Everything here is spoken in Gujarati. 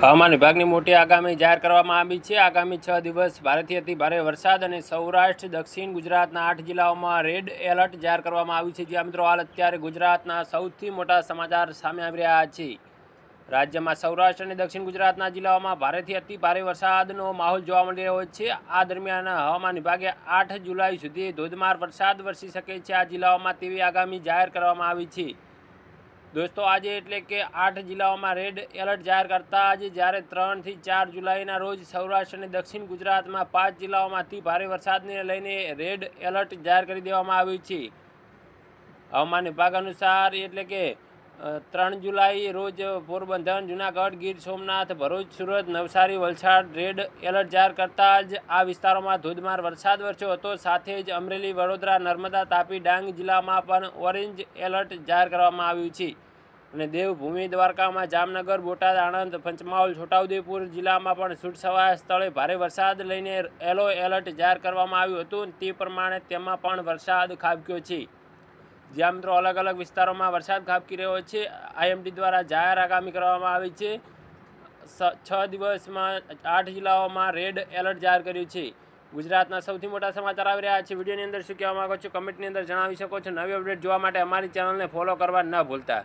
હવામાન વિભાગની મોટી આગાહી જાહેર કરવામાં આવી છે। આગામી 6 દિવસ ભારેથી અતિ ભારે વરસાદ અને સૌરાષ્ટ્ર દક્ષિણ ગુજરાતના 8 જિલ્લાઓમાં રેડ એલર્ટ જાહેર કરવામાં આવ્યું છે। જ્યાં મિત્રો હાલ અત્યારે ગુજરાતના સૌથી મોટા સમાચાર સામે આવી રહ્યા છે। રાજ્યમાં સૌરાષ્ટ્ર અને દક્ષિણ ગુજરાતના જિલ્લાઓમાં ભારેથી અતિ ભારે વરસાદનો માહોલ જોવા મળી રહ્યો છે। આ દરમિયાન હવામાન વિભાગે 8 જુલાઈ સુધી ધોધમાર વરસાદ વરસી શકે છે આ જિલ્લાઓમાં તેવી આગાહી જાહેર કરવામાં આવી છે। दोस्तों आज एटले के 8 जिल्लाओं में रेड एलर्ट जाहिर करता आज जयरे 3 થી 4 जुलाई रोज सौराष्ट्र और दक्षिण गुजरात में 5 जिल्लाओं में अति भारे वरसाद ने लईने रेड एलर्ट जाहिर कर देवामां आव्युं छे। हवामान विभाग अनुसार एटले के 3 जुलाई रोज पोरबंदर जूनागढ़ गीर सोमनाथ भरूच सूरत नवसारी वलसाड रेड एलर्ट जाहिर करता ज आ विस्तारों में धोधमार वरसाद वरस्यो हतो। साथे ज अमरेली वडोदरा नर्मदा तापी डांग जिल्ला में पण ऑरेंज एलर्ट जाहिर करवामां आव्युं छे। અને દેવભૂમિ દ્વારકામાં જામનગર બોટાદ આણંદ પંચમહાલ છોટાઉદેપુર જિલ્લામાં પણ છૂટછવાયા સ્થળે ભારે વરસાદ લઈને યલો એલર્ટ જાહેર કરવામાં આવ્યું હતું। તે પ્રમાણે તેમાં પણ વરસાદ ખાબક્યો છે। જ્યાં મિત્રો અલગ અલગ વિસ્તારોમાં વરસાદ ખાબકી રહ્યો છે। આઈએમડી દ્વારા જાહેર આગાહી કરવામાં આવી છે। 6 દિવસમાં 8 જિલ્લાઓમાં રેડ એલર્ટ જાહેર કર્યું છે। ગુજરાતના સૌથી મોટા સમાચાર આવી રહ્યા છે। વિડીયોની અંદર શું કહેવા માંગો છો કમેન્ટની અંદર જણાવી શકો છો। નવી અપડેટ જોવા માટે અમારી ચેનલને ફોલો કરવા ન ભૂલતા।